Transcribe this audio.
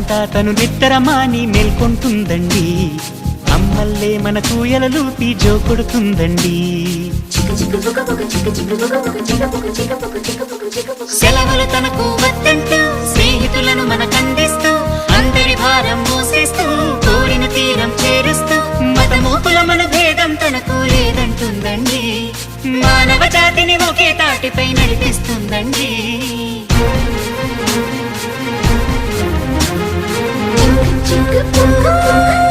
రాత్రంతా తను నిద్రమాని మేల్కొంటుందండి. అమ్మల్లే మన కూయలలూపి జో కొడుతుందండి. సెలవులు తనకు వద్దంటూ స్నేహితులను మనకందిస్తూ అందరి భారం మోసేస్తూ కోరిన తీరం చేరుస్తూ మతమూపుల మన భేదం తనకు లేదంటుందండి. మానవ జాతిని ఒకే తాటిపై నడిపిస్తుందండి. Chicka chicka